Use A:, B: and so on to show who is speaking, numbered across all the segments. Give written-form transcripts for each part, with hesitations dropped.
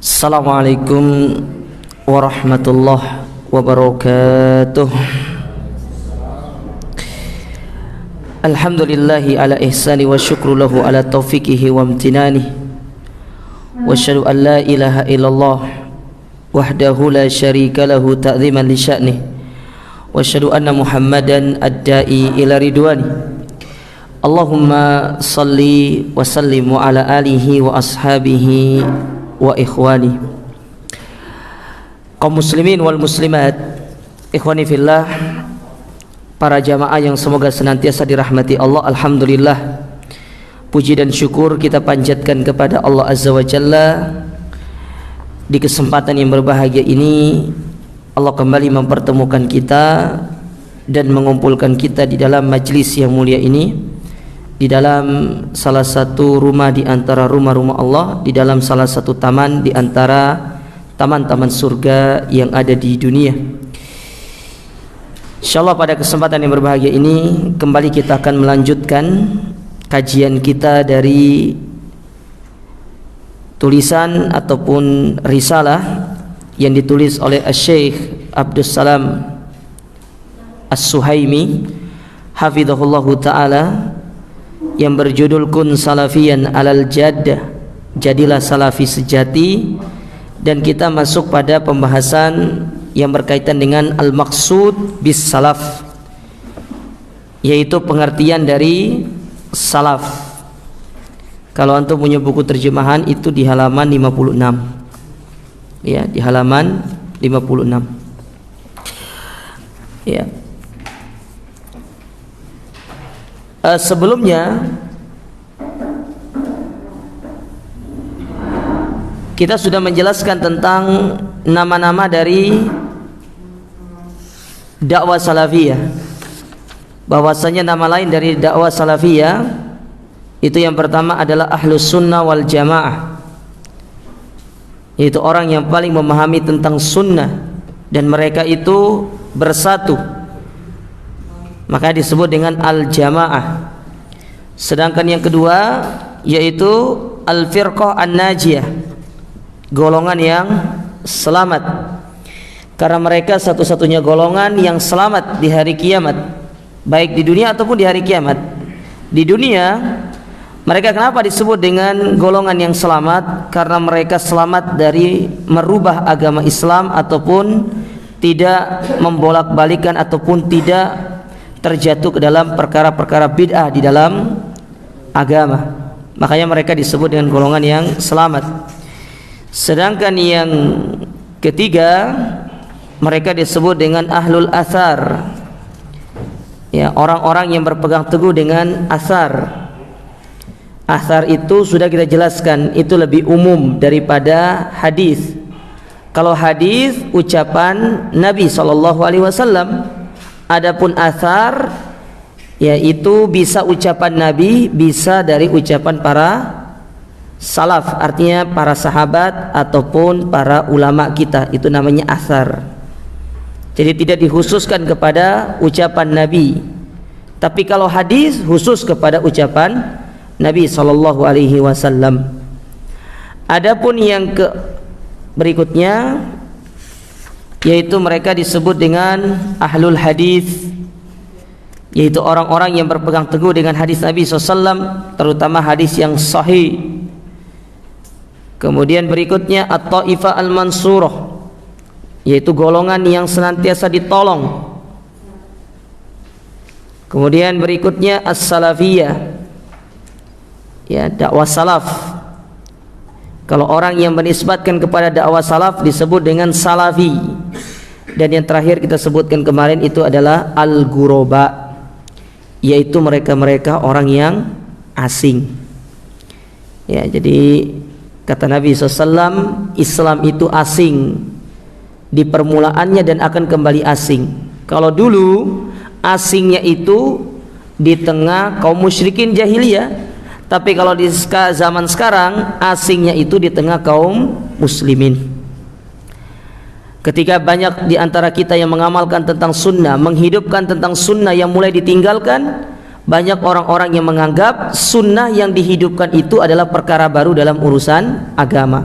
A: Assalamualaikum warahmatullahi wabarakatuh. Alhamdulillahi ala ihsani wa syukru lahu ala taufiqihi wa amtinani. Wa asyhadu an la ilaha illallah wahdahu la syarika lahu ta'ziman li sya'nih. Wa asyhadu anna Muhammadan ad-da'i ila ridwani. Allahumma salli wa sallim wa ala alihi wa ashabihi wa ikhwani. Kaum muslimin wal muslimat, ikhwani fillah, para jamaah yang semoga senantiasa dirahmati Allah. Alhamdulillah, puji dan syukur kita panjatkan kepada Allah Azza wa Jalla. Di kesempatan yang berbahagia ini Allah kembali mempertemukan kita dan mengumpulkan kita di dalam majlis yang mulia ini, di dalam salah satu rumah di antara rumah-rumah Allah, di dalam salah satu taman di antara taman-taman surga yang ada di dunia. Insyaallah pada kesempatan yang berbahagia ini kembali kita akan melanjutkan kajian kita dari tulisan ataupun risalah yang ditulis oleh Syekh Abdus Salam As-Suhaimi hafizahullahu ta'ala, yang berjudul Kun Salafiyan alal Jaddah, jadilah salafi sejati. Dan kita masuk pada pembahasan yang berkaitan dengan al-maqsud bis salaf, yaitu pengertian dari salaf. Kalau antum punya buku terjemahan itu di halaman 56. Ya, di halaman 56. Ya. Sebelumnya kita sudah menjelaskan tentang nama-nama dari dakwah salafiyah, bahwasanya nama lain dari dakwah salafiyah itu yang pertama adalah ahlus sunnah wal jamaah, yaitu orang yang paling memahami tentang sunnah dan mereka itu bersatu, maka disebut dengan al-jamaah. Sedangkan yang kedua yaitu al-firqah an-najiyah, golongan yang selamat, karena mereka satu-satunya golongan yang selamat di hari kiamat, baik di dunia ataupun di hari kiamat. Di dunia mereka kenapa disebut dengan golongan yang selamat? Karena mereka selamat dari merubah agama Islam ataupun tidak membolak-balikan ataupun tidak terjatuh ke dalam perkara-perkara bid'ah di dalam agama. Makanya mereka disebut dengan golongan yang selamat. Sedangkan yang ketiga, mereka disebut dengan ahlul athar, ya, orang-orang yang berpegang teguh dengan athar. Athar itu sudah kita jelaskan, itu lebih umum daripada hadis. Kalau hadis ucapan Nabi SAW. Adapun athar, yaitu bisa ucapan Nabi, bisa dari ucapan para salaf, artinya para sahabat ataupun para ulama kita, itu namanya athar. Jadi tidak dikhususkan kepada ucapan Nabi. Tapi kalau hadis khusus kepada ucapan Nabi SAW. Adapun yang berikutnya yaitu mereka disebut dengan ahlul hadis, yaitu orang-orang yang berpegang teguh dengan hadis Nabi SAW, terutama hadis yang sahih. Kemudian berikutnya at-taifah al-mansurah, yaitu golongan yang senantiasa ditolong. Kemudian berikutnya as-salafiyah, ya, dakwah salaf. Kalau orang yang menisbatkan kepada dakwah salaf disebut dengan salafi. Dan yang terakhir kita sebutkan kemarin itu adalah al-ghuraba, yaitu mereka-mereka orang yang asing. Ya, jadi kata Nabi SAW, Islam itu asing di permulaannya dan akan kembali asing. Kalau dulu asingnya itu di tengah kaum musyrikin jahiliyah, tapi kalau di zaman sekarang asingnya itu di tengah kaum muslimin. Ketika banyak di antara kita yang mengamalkan tentang sunnah, menghidupkan tentang sunnah yang mulai ditinggalkan, banyak orang-orang yang menganggap sunnah yang dihidupkan itu adalah perkara baru dalam urusan agama.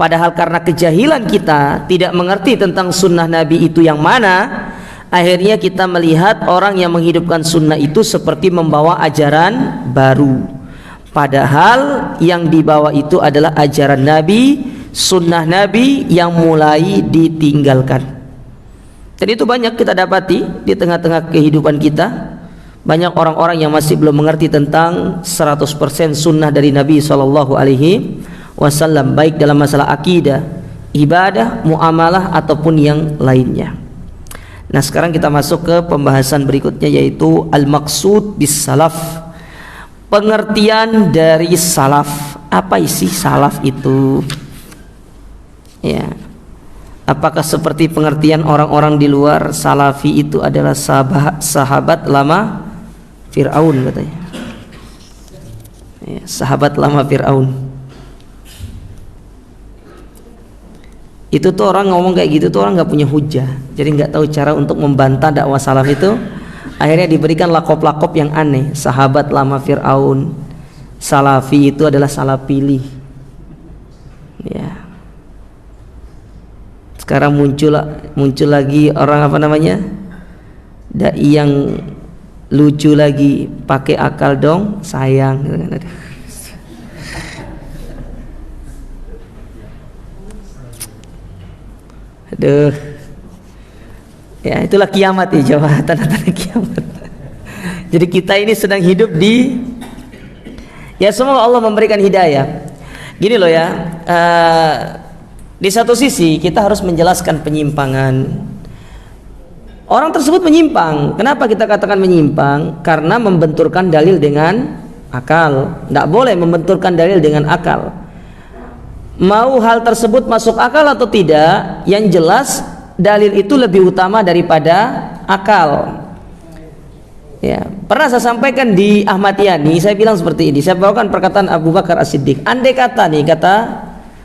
A: Padahal karena kejahilan kita, tidak mengerti tentang sunnah Nabi itu yang mana, akhirnya kita melihat orang yang menghidupkan sunnah itu seperti membawa ajaran baru. Padahal yang dibawa itu adalah ajaran Nabi, sunnah Nabi yang mulai ditinggalkan. Dan itu banyak kita dapati di tengah-tengah kehidupan kita. Banyak orang-orang yang masih belum mengerti tentang 100% sunnah dari Nabi SAW, baik dalam masalah akidah, ibadah, muamalah ataupun yang lainnya. Nah, sekarang kita masuk ke pembahasan berikutnya, yaitu al-maqsud bis salaf. Pengertian dari salaf. Apa isi salaf itu? Ya. Apakah seperti pengertian orang-orang di luar, salafi itu adalah sahabat lama Fir'aun katanya, ya, sahabat lama Fir'aun. Itu tuh orang ngomong kayak gitu tuh orang nggak punya hujah, jadi nggak tahu cara untuk membantah dakwah salaf itu. Akhirnya diberikan lakop-lakop yang aneh. Sahabat lama Fir'aun, salafi itu adalah salah pilih. Ya. Sekarang muncul lagi orang apa namanya, dai yang lucu lagi, pakai akal dong sayang. Aduh, ya itulah kiamat ya, jawab tanda-tanda kiamat. Jadi kita ini sedang hidup di, ya semoga Allah memberikan hidayah. Gini loh ya, di satu sisi kita harus menjelaskan penyimpangan. Orang tersebut menyimpang. Kenapa kita katakan menyimpang? Karena membenturkan dalil dengan akal. Tidak boleh membenturkan dalil dengan akal. Mau hal tersebut masuk akal atau tidak, yang jelas dalil itu lebih utama daripada akal. Ya, pernah saya sampaikan di Ahmad Yani, saya bilang seperti ini. Saya bawakan perkataan Abu Bakar As-Siddiq. Andai kata nih, kata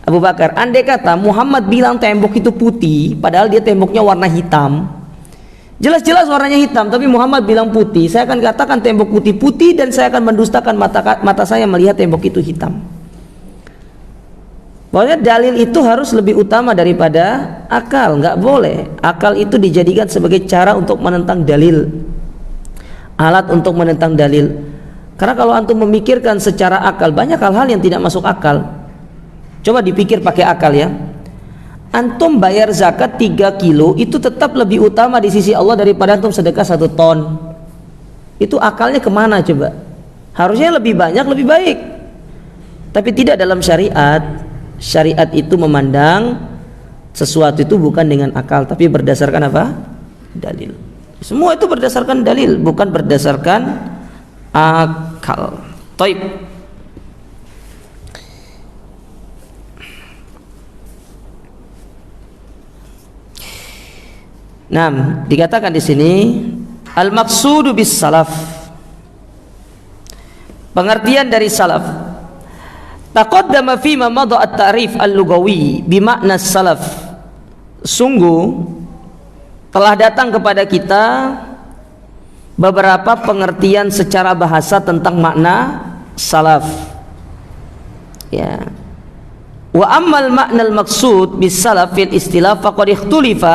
A: Abu Bakar, andai kata Muhammad bilang tembok itu putih, padahal dia temboknya warna hitam. Jelas-jelas warnanya hitam, tapi Muhammad bilang putih. Saya akan katakan tembok putih-putih, dan saya akan mendustakan mata saya melihat tembok itu hitam. Pokoknya dalil itu harus lebih utama daripada akal. Nggak boleh akal itu dijadikan sebagai cara untuk menentang dalil, alat untuk menentang dalil. Karena kalau antum memikirkan secara akal, banyak hal-hal yang tidak masuk akal. Coba dipikir pakai akal ya. Antum bayar zakat 3 kilo itu tetap lebih utama di sisi Allah daripada antum sedekah 1 ton. Itu akalnya kemana coba? Harusnya lebih banyak lebih baik. Tapi tidak dalam syariat. Syariat itu memandang sesuatu itu bukan dengan akal, tapi berdasarkan apa? Dalil. Semua itu berdasarkan dalil, bukan berdasarkan akal. Taib. Nah, dikatakan di sini al-maqsudu bis salaf. Pengertian dari salaf. Taqaddama fi ma madha at-ta'rif al-lughawi bi makna salaf. Sungguh telah datang kepada kita beberapa pengertian secara bahasa tentang makna salaf. Ya. Wa ammal makna al-maqsud bis salaf fil istilah faqad ikhtulifa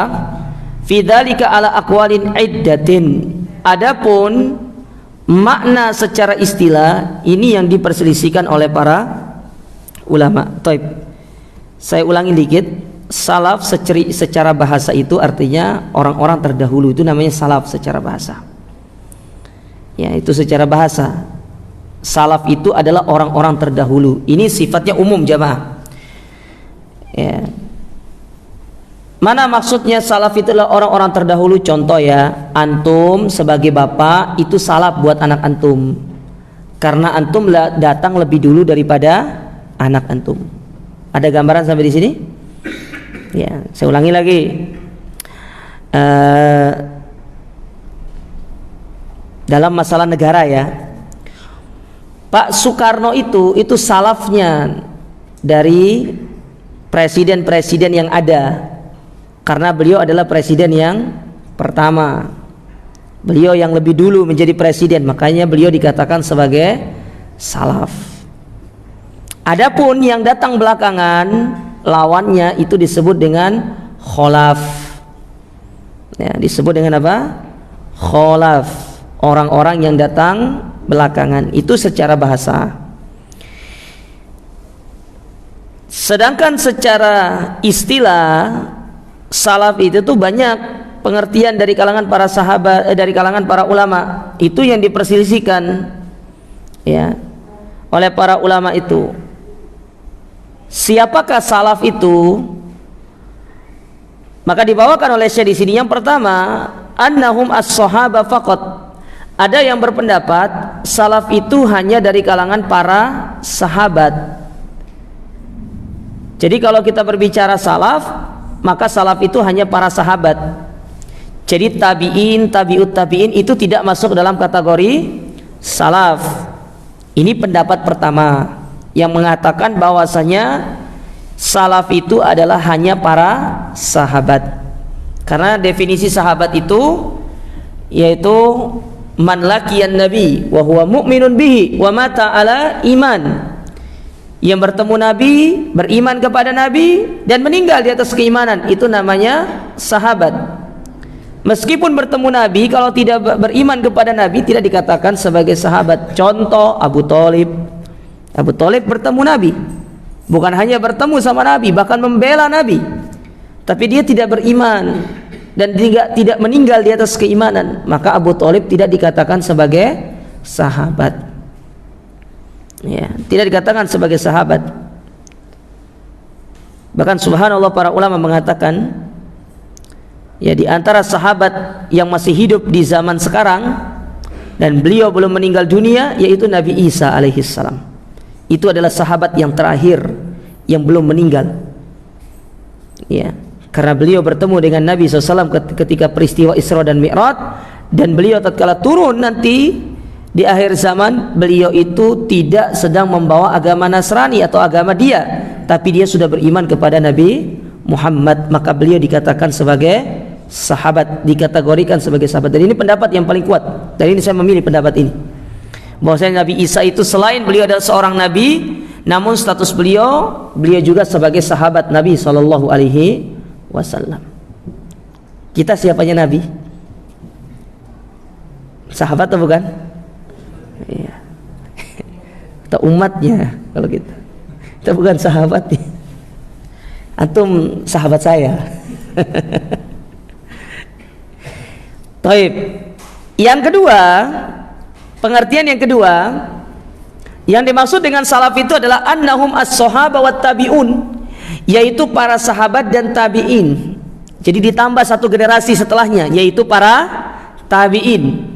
A: fi dzalika ala aqwalin iddatin. Adapun makna secara istilah ini yang diperselisihkan oleh para ulama. Taib. Saya ulangi dikit. Salaf secara bahasa itu artinya orang-orang terdahulu, itu namanya salaf secara bahasa. Ya, itu secara bahasa. Salaf itu adalah orang-orang terdahulu. Ini sifatnya umum jamaah. Ya. Mana maksudnya salaf itu adalah orang-orang terdahulu? Contoh ya, antum sebagai bapak itu salaf buat anak antum, karena antum datang lebih dulu daripada anak antum. Ada gambaran sampai di sini? Ya, saya ulangi lagi. Dalam masalah negara ya, Pak Soekarno itu salafnya dari presiden-presiden yang ada, karena beliau adalah presiden yang pertama, beliau yang lebih dulu menjadi presiden, makanya beliau dikatakan sebagai salaf. Adapun yang datang belakangan lawannya itu disebut dengan kholaf. Ya, disebut dengan apa? Kholaf, orang-orang yang datang belakangan. Itu secara bahasa. Sedangkan secara istilah, salaf itu tuh banyak pengertian dari kalangan para sahabat, dari kalangan para ulama. Itu yang diperselisihkan ya oleh para ulama itu. Siapakah salaf itu? Maka dibawakan oleh Syekh di sini. Yang pertama, annahum as-sahaba faqat. Ada yang berpendapat salaf itu hanya dari kalangan para sahabat. Jadi kalau kita berbicara salaf, maka salaf itu hanya para sahabat. Jadi tabi'in, tabi'ut tabi'in itu tidak masuk dalam kategori salaf. Ini pendapat pertama yang mengatakan bahwasanya salaf itu adalah hanya para sahabat. Karena definisi sahabat itu yaitu man laqiyan nabi wa huwa mu'minun bihi wa mata ala iman. Yang bertemu Nabi, beriman kepada Nabi dan meninggal di atas keimanan, itu namanya sahabat. Meskipun bertemu Nabi, kalau tidak beriman kepada Nabi tidak dikatakan sebagai sahabat. Contoh Abu Thalib. Abu Thalib bertemu Nabi, bukan hanya bertemu sama Nabi, bahkan membela Nabi, tapi dia tidak beriman dan tidak meninggal di atas keimanan, maka Abu Thalib tidak dikatakan sebagai sahabat. Ya, tidak dikatakan sebagai sahabat. Bahkan subhanallah para ulama mengatakan ya, di antara sahabat yang masih hidup di zaman sekarang dan beliau belum meninggal dunia yaitu Nabi Isa alaihissalam. Itu adalah sahabat yang terakhir yang belum meninggal. Ya, karena beliau bertemu dengan Nabi SAW ketika peristiwa Isra dan Mi'raj, dan beliau tatkala turun nanti di akhir zaman, beliau itu tidak sedang membawa agama Nasrani atau agama dia, tapi dia sudah beriman kepada Nabi Muhammad, maka beliau dikatakan sebagai sahabat, dikategorikan sebagai sahabat. Dan ini pendapat yang paling kuat, dan ini saya memilih pendapat ini, bahwasanya Nabi Isa itu selain beliau adalah seorang nabi, namun status beliau juga sebagai sahabat Nabi SAW. Kita siapanya Nabi? Sahabat atau bukan? Iya. Atau umatnya kalau kita bukan sahabat. Antum sahabat saya. Taib. Yang kedua, pengertian yang kedua, yang dimaksud dengan salaf itu adalah annahum as-sahaba wat tabi'un, yaitu para sahabat dan tabi'in. Jadi ditambah satu generasi setelahnya, yaitu para tabi'in.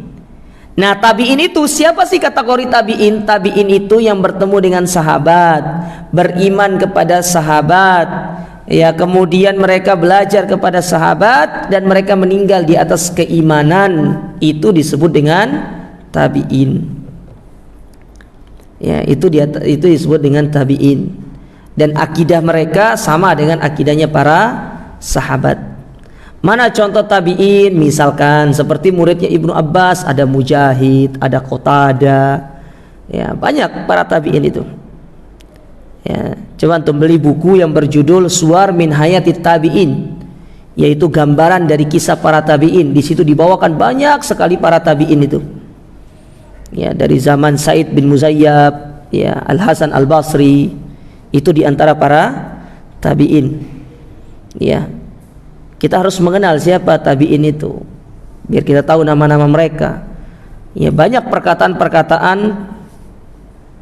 A: Nah, tabi'in itu siapa sih kategori tabi'in? Tabi'in itu yang bertemu dengan sahabat, beriman kepada sahabat, ya, kemudian mereka belajar kepada sahabat dan mereka meninggal di atas keimanan. Itu disebut dengan tabi'in. Ya, itu disebut dengan tabi'in. Dan akidah mereka sama dengan akidahnya para sahabat. Mana contoh tabi'in? Misalkan seperti muridnya Ibnu Abbas, ada Mujahid, ada Qatadah, ya, banyak para tabi'in itu. Ya, coba antum beli buku yang berjudul Suwar min Hayati Tabi'in, yaitu gambaran dari kisah para tabi'in. Di situ dibawakan banyak sekali para tabi'in itu. Ya, dari zaman Said bin Musayyab, ya, Al Hasan Al Basri, itu diantara para tabi'in. Ya, kita harus mengenal siapa tabi'in itu, biar kita tahu nama-nama mereka. Ya, banyak perkataan-perkataan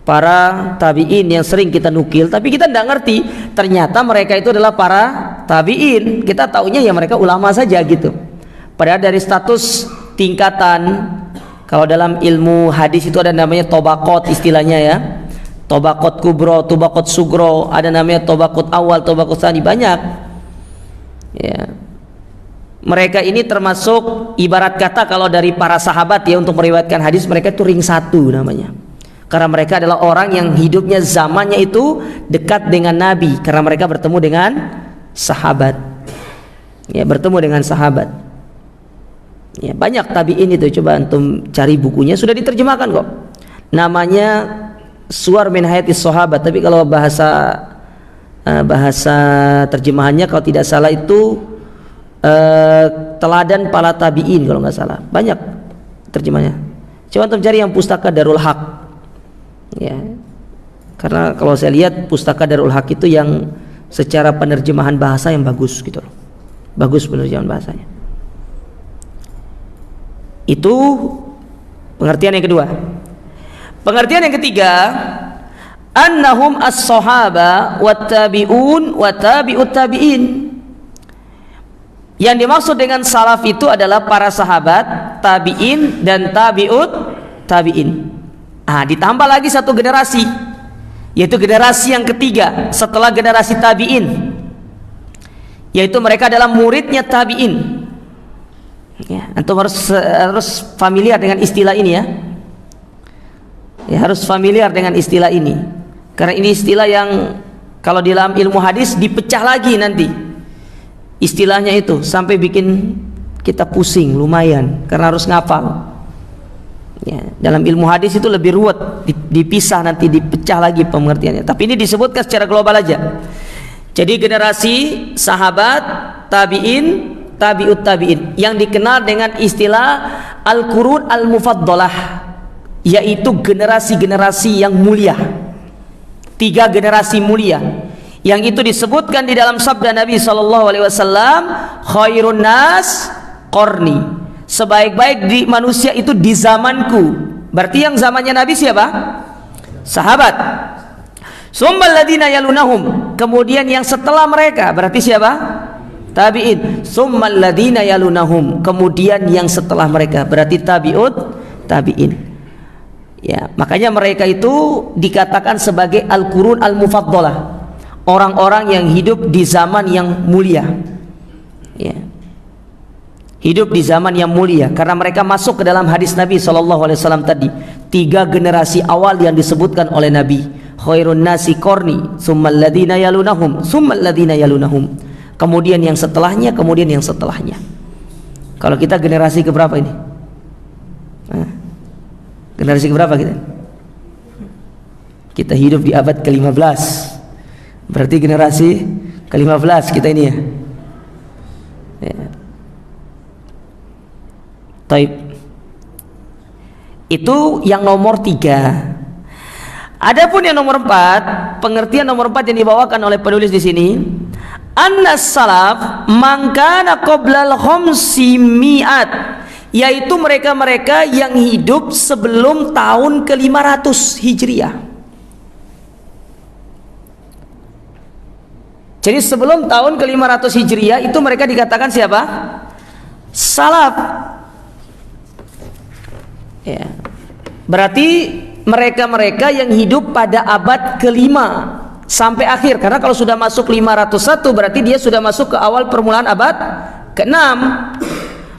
A: para tabi'in yang sering kita nukil, tapi kita tidak ngerti ternyata mereka itu adalah para tabi'in. Kita taunya ya mereka ulama saja gitu. Padahal dari status tingkatan, kalau dalam ilmu hadis itu ada namanya tobakot istilahnya ya. Tobakot kubro, tobakot sugro, ada namanya tobakot awal, tobakot tsani, banyak. Ya, mereka ini termasuk ibarat kata kalau dari para sahabat ya, untuk meriwayatkan hadis mereka itu ring satu namanya, karena mereka adalah orang yang hidupnya zamannya itu dekat dengan Nabi, karena mereka bertemu dengan sahabat. Ya, bertemu dengan sahabat. Ya, banyak tabi'in itu, coba antum cari bukunya, sudah diterjemahkan kok. Namanya Suwar min Hayatis Sahabat, tapi kalau bahasa bahasa terjemahannya kalau tidak salah itu teladan para tabi'in kalau nggak salah. Banyak terjemahnya. Coba antum cari yang pustaka Darul Haq. Ya. Karena kalau saya lihat pustaka Darul Haq itu yang secara penerjemahan bahasa yang bagus gitu loh. Bagus penerjemahan bahasanya. Itu pengertian yang kedua. Pengertian yang ketiga, annahum as-sahaba wat-tabi'un wa tabi'ut tabi'in. Yang dimaksud dengan salaf itu adalah para sahabat, tabi'in dan tabi'ut tabi'in. Ditambah lagi satu generasi, yaitu generasi yang ketiga setelah generasi tabi'in, yaitu mereka adalah muridnya tabi'in. Ya, antum harus familiar dengan istilah ini ya. Ya, harus familiar dengan istilah ini. Karena ini istilah yang kalau di dalam ilmu hadis dipecah lagi nanti. Istilahnya itu sampai bikin kita pusing lumayan karena harus ngafal. Ya, dalam ilmu hadis itu lebih ruwet, dipisah nanti, dipecah lagi pengertiannya. Tapi ini disebutkan secara global aja. Jadi generasi sahabat, tabi'in, tabi'ut tabi'in yang dikenal dengan istilah al-qurun al-mufaddalah, yaitu generasi-generasi yang mulia. 3 generasi mulia yang itu disebutkan di dalam sabda Nabi SAW, khairun nas qarni, sebaik-baik di manusia itu di zamanku. Berarti yang zamannya Nabi siapa? Sahabat. Summal ladina yalunahum, kemudian yang setelah mereka berarti siapa? Tabi'in. Summal ladina yalunahum, kemudian yang setelah mereka berarti tabi'ut tabi'in. Ya, makanya mereka itu dikatakan sebagai al-qurun al-mufaddalah, orang-orang yang hidup di zaman yang mulia. Ya. Hidup di zaman yang mulia karena mereka masuk ke dalam hadis Nabi SAW tadi. 3 generasi awal yang disebutkan oleh Nabi. Khairun nasi qarni, summal ladina yalunahum, summal ladina yalunahum. Kemudian yang setelahnya, kemudian yang setelahnya. Kalau kita generasi keberapa ini? Generasi keberapa kita? Kita hidup di abad ke-15. Berarti generasi ke-15 kita ini ya. Taib. Itu yang nomor 3. Adapun yang nomor 4, pengertian nomor 4 yang dibawakan oleh penulis di sini, annas salaf man kana qoblal khamsi mi'at, yaitu mereka-mereka yang hidup sebelum tahun ke-500 Hijriah. Jadi sebelum tahun ke-500 Hijriah itu mereka dikatakan siapa? Salaf. Ya. Berarti mereka-mereka yang hidup pada abad ke-5 sampai akhir. Karena kalau sudah masuk 501 berarti dia sudah masuk ke awal permulaan abad ke-6.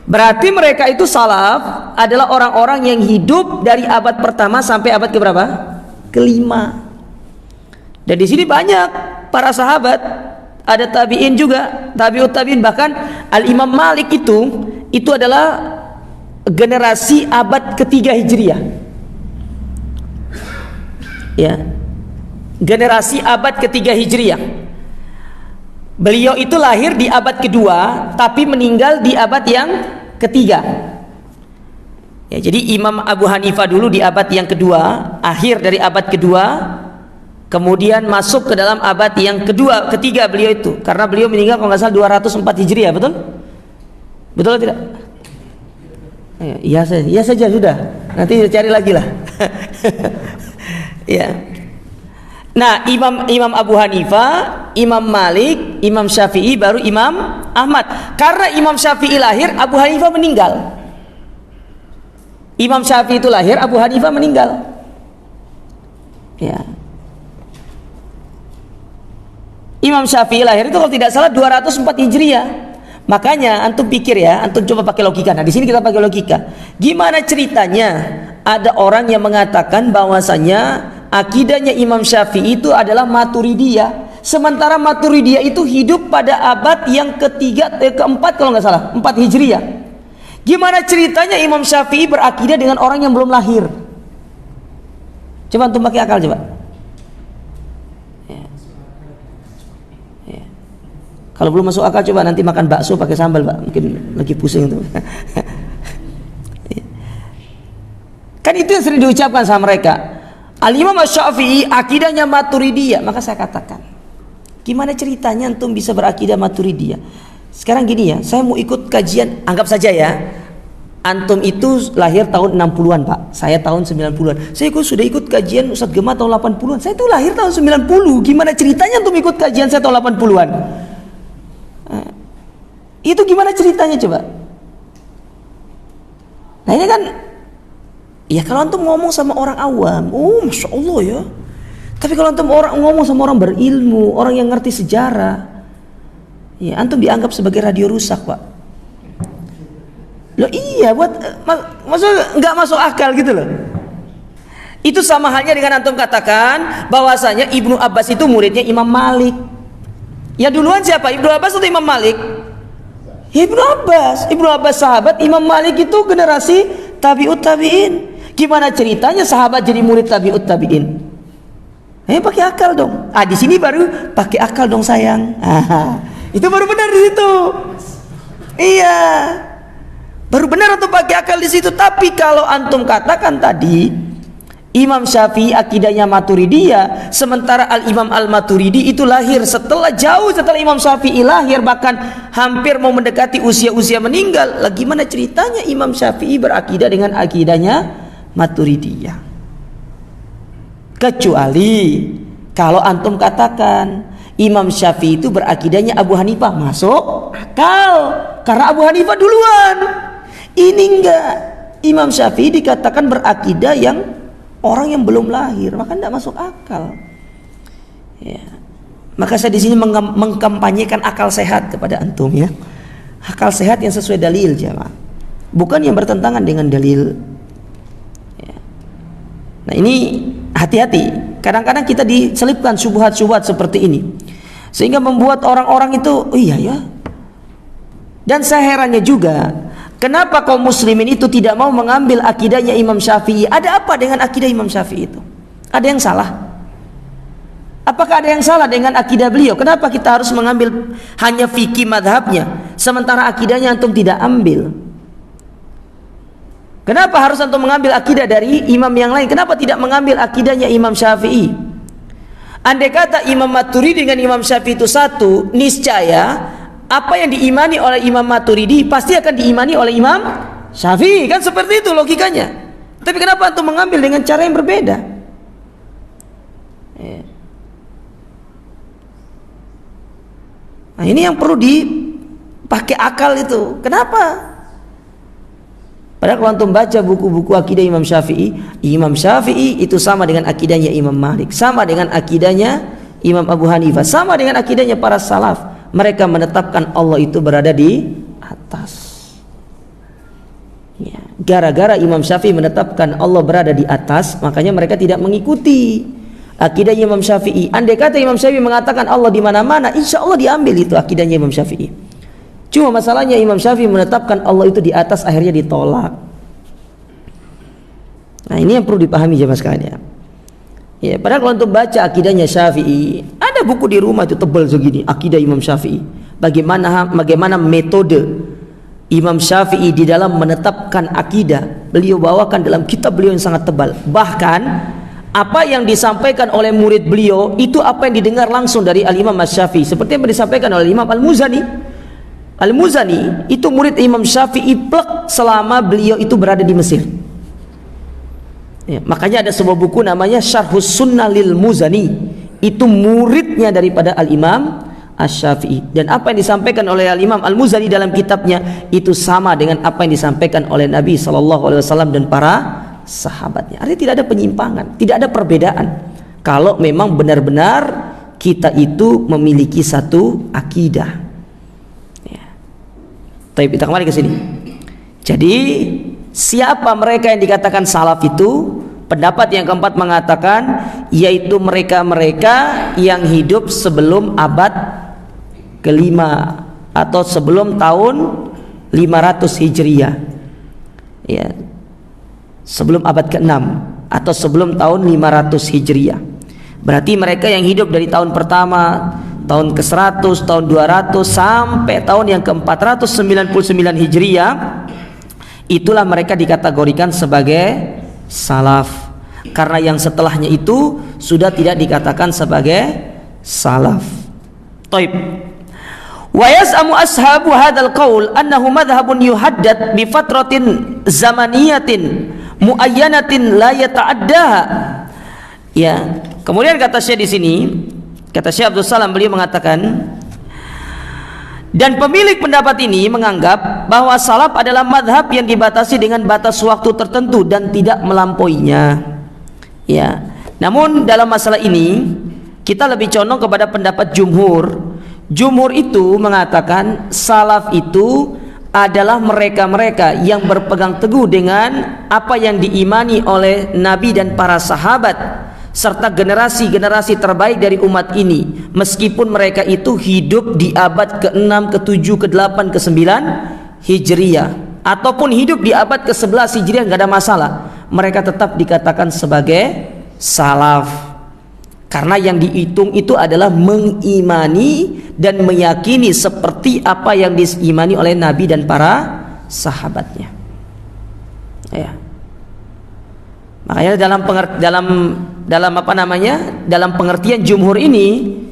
A: Berarti mereka itu salaf adalah orang-orang yang hidup dari abad pertama sampai abad ke berapa? Ke-5. Dan di sini banyak para sahabat, ada tabi'in juga, tabi'ut tabi'in, bahkan Al-Imam Malik itu adalah generasi abad ke-3 Hijriah. Ya. Generasi abad ke-3 Hijriah. Beliau itu lahir di abad kedua tapi meninggal di abad yang ketiga. Ya, jadi Imam Abu Hanifah dulu di abad yang kedua, akhir dari abad kedua, kemudian masuk ke dalam abad yang kedua, ketiga beliau itu, karena beliau meninggal kalau nggak salah 204 Hijriah, betul? Betul atau tidak? Iya saja sudah. Nanti cari lagi lah. Ya. Nah, Imam Abu Hanifah, Imam Malik, Imam Syafi'i, baru Imam Ahmad. Karena Imam Syafi'i lahir, Abu Hanifah meninggal. Imam Syafi'i itu lahir, Abu Hanifah meninggal. Ya. Imam Syafi'i lahir itu kalau tidak salah 204 Hijriah. Makanya antum pikir ya, antum coba pakai logika. Nah, di sini kita pakai logika. Gimana ceritanya ada orang yang mengatakan bahwasanya akidahnya Imam Syafi'i itu adalah Maturidiyah, sementara Maturidiyah itu hidup pada abad yang keempat kalau nggak salah, 4 Hijriah. Gimana ceritanya Imam Syafi'i berakidah dengan orang yang belum lahir? Coba antum pakai akal coba. Kalau belum masuk akal coba nanti makan bakso pakai sambal, Pak. Mungkin lagi pusing itu. Kan itu yang sering diucapkan sama mereka. Al-Imam Asy-Syafi'i akidahnya Maturidiyah. Maka saya katakan, gimana ceritanya antum bisa berakidah Maturidiyah? Sekarang gini ya, saya mau ikut kajian, anggap saja ya, antum itu lahir tahun 60-an, Pak. Saya tahun 90-an. Saya sudah ikut kajian Ustadz Gema tahun 80-an. Saya itu lahir tahun 90. Gimana ceritanya antum ikut kajian saya tahun 80-an? Itu gimana ceritanya coba? Nah ini kan, ya kalau antum ngomong sama orang awam, oh masya Allah ya. Tapi kalau antum ngomong sama orang berilmu, orang yang ngerti sejarah, ya antum dianggap sebagai radio rusak, Pak. Loh iya, maksudnya nggak masuk akal gitu loh. Itu sama halnya dengan antum katakan bahwasanya Ibnu Abbas itu muridnya Imam Malik. Ya duluan siapa? Ibnu Abbas atau Imam Malik? Ya Ibnu Abbas. Ibnu Abbas sahabat, Imam Malik itu generasi tabi'ut tabi'in. Gimana ceritanya sahabat jadi murid tabi'ut tabi'in? Pakai akal dong. Di sini baru pakai akal dong sayang. Itu baru benar di situ. Iya. Baru benar untuk pakai akal di situ. Tapi kalau antum katakan tadi Imam Syafi'i akidahnya Maturidiyah, sementara Al-Imam Al-Maturidi itu lahir jauh setelah Imam Syafi'i lahir, bahkan hampir mau mendekati usia meninggal. Lah gimana ceritanya Imam Syafi'i berakidah dengan akidahnya Maturidiyah? Kecuali kalau antum katakan Imam Syafi'i itu berakidahnya Abu Hanifah, masuk akal karena Abu Hanifah duluan. Ini enggak. Imam Syafi'i dikatakan berakidah yang orang yang belum lahir, maka tidak masuk akal. Ya. Maka saya di sini mengkampanyekan akal sehat kepada antum ya. Akal sehat yang sesuai dalil jemaah, bukan yang bertentangan dengan dalil. Ya. Nah ini hati-hati. Kadang-kadang kita diselipkan syubhat-syubhat seperti ini, sehingga membuat orang-orang itu, oh iya ya. Dan saya herannya juga, kenapa kaum muslimin itu tidak mau mengambil akidahnya Imam Syafi'i? Ada apa dengan akidah Imam Syafi'i itu? Ada yang salah? Apakah ada yang salah dengan akidah beliau? Kenapa kita harus mengambil hanya fikih madhabnya, sementara akidahnya antum tidak ambil? Kenapa harus antum mengambil akidah dari imam yang lain? Kenapa tidak mengambil akidahnya Imam Syafi'i? Andai kata Imam Maturidi dengan Imam Syafi'i itu satu, niscaya apa yang diimani oleh Imam Maturidi pasti akan diimani oleh Imam Syafi'i, kan seperti itu logikanya. Tapi kenapa antum mengambil dengan cara yang berbeda? Nah ini yang perlu dipakai akal itu. Kenapa? Padahal kalau antum baca buku-buku akidah Imam Syafi'i itu sama dengan akidahnya Imam Malik, sama dengan akidahnya Imam Abu Hanifah, sama dengan akidahnya para salaf. Mereka menetapkan Allah itu berada di atas. Ya, gara-gara Imam Syafi'i menetapkan Allah berada di atas, makanya mereka tidak mengikuti akidah Imam Syafi'i. Andai kata Imam Syafi'i mengatakan Allah di mana-mana, insya Allah diambil itu akidahnya Imam Syafi'i. Cuma masalahnya Imam Syafi'i menetapkan Allah itu di atas, akhirnya ditolak. Nah ini yang perlu dipahami jemaah sekalian. Ya, padahal kalau untuk baca akidahnya Syafi'i, ada buku di rumah itu tebal segini, akidah Imam Syafi'i. Bagaimana metode Imam Syafi'i di dalam menetapkan akidah, beliau bawakan dalam kitab beliau yang sangat tebal. Bahkan apa yang disampaikan oleh murid beliau itu apa yang didengar langsung dari Al-Imam Asy-Syafi'i, seperti yang disampaikan oleh Imam Al-Muzani. Al-Muzani itu murid Imam Syafi'i plek selama beliau itu berada di Mesir. Ya, makanya ada sebuah buku namanya Syarhus Sunnah lil Muzani, itu muridnya daripada Al-Imam Asy-Syafi'i. Dan apa yang disampaikan oleh Al-Imam Al-Muzani dalam kitabnya itu sama dengan apa yang disampaikan oleh Nabi SAW dan para sahabatnya. Artinya tidak ada penyimpangan, tidak ada perbedaan. Kalau memang benar-benar kita itu memiliki satu akidah. Ya. Tapi kita kembali ke sini. Jadi siapa mereka yang dikatakan salaf itu? Pendapat yang keempat mengatakan yaitu mereka-mereka yang hidup sebelum abad kelima atau sebelum tahun 500 Hijriah. Ya. Sebelum abad ke-6 atau sebelum tahun 500 Hijriah. Berarti mereka yang hidup dari tahun pertama tahun ke-100, tahun 200 sampai tahun yang ke-499 Hijriah, itulah mereka dikategorikan sebagai salaf. Karena yang setelahnya itu sudah tidak dikatakan sebagai salaf. Taib. Wa yas'amu ashabu hadzal qaul annahu madhhabun yuhaddad bi fatratin zamaniyatin muayyanatin la yata'addaha. Ya, kemudian kata Syekh di sini, kata Syekh Abdul Salam, beliau mengatakan, dan pemilik pendapat ini menganggap bahwa salaf adalah madhab yang dibatasi dengan batas waktu tertentu dan tidak melampauinya. Ya, namun dalam masalah ini kita lebih condong kepada pendapat jumhur. Jumhur itu mengatakan salaf itu adalah mereka-mereka yang berpegang teguh dengan apa yang diimani oleh Nabi dan para sahabat serta generasi-generasi terbaik dari umat ini, meskipun mereka itu hidup di abad ke-6, ke-7, ke-8, ke-9 Hijriah ataupun hidup di abad ke-11 Hijriah, nggak ada masalah. Mereka tetap dikatakan sebagai salaf. Karena yang dihitung itu adalah mengimani dan meyakini seperti apa yang diimani oleh Nabi dan para sahabatnya. Ya. Makanya dalam pengertian jumhur ini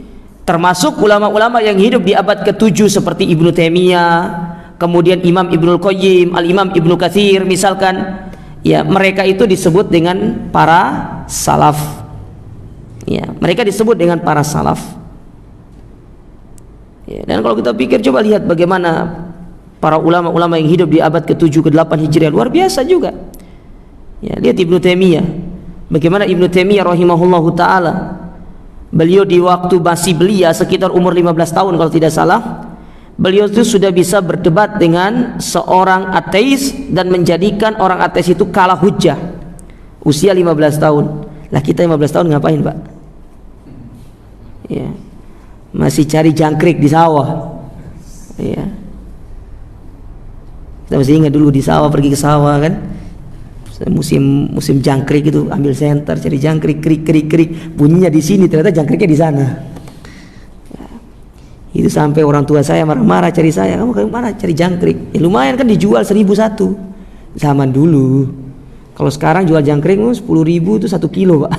A: termasuk ulama-ulama yang hidup di abad ke-7 seperti Ibnu Taimiyah, kemudian Imam Ibnul Qayyim, Al-Imam Ibnu Katsir misalkan, ya, mereka itu disebut dengan para salaf. Ya, mereka disebut dengan para salaf. Ya, dan kalau kita pikir, coba lihat bagaimana para ulama-ulama yang hidup di abad ke-7, ke-8 Hijriah, luar biasa juga. Ya, lihat Ibnu Taimiyah. Bagaimana Ibnu Taimiyah rahimahullahu taala, beliau di waktu masih belia sekitar umur 15 tahun kalau tidak salah, beliau itu sudah bisa berdebat dengan seorang ateis dan menjadikan orang ateis itu kalah hujjah. Usia 15 tahun. Lah kita 15 tahun ngapain, Pak? Ya. Masih cari jangkrik di sawah. Ya. Kita masih ingat dulu di sawah, pergi ke sawah kan? Musim jangkrik itu, ambil senter cari jangkrik, krik bunyinya di sini, ternyata jangkriknya di sana. Ya. Itu sampai orang tua saya marah-marah cari saya, kamu kemana cari jangkrik? Ya, lumayan kan dijual 1.001 zaman dulu. Kalau sekarang jual jangkrik 10.000 itu 1 kilo, Pak.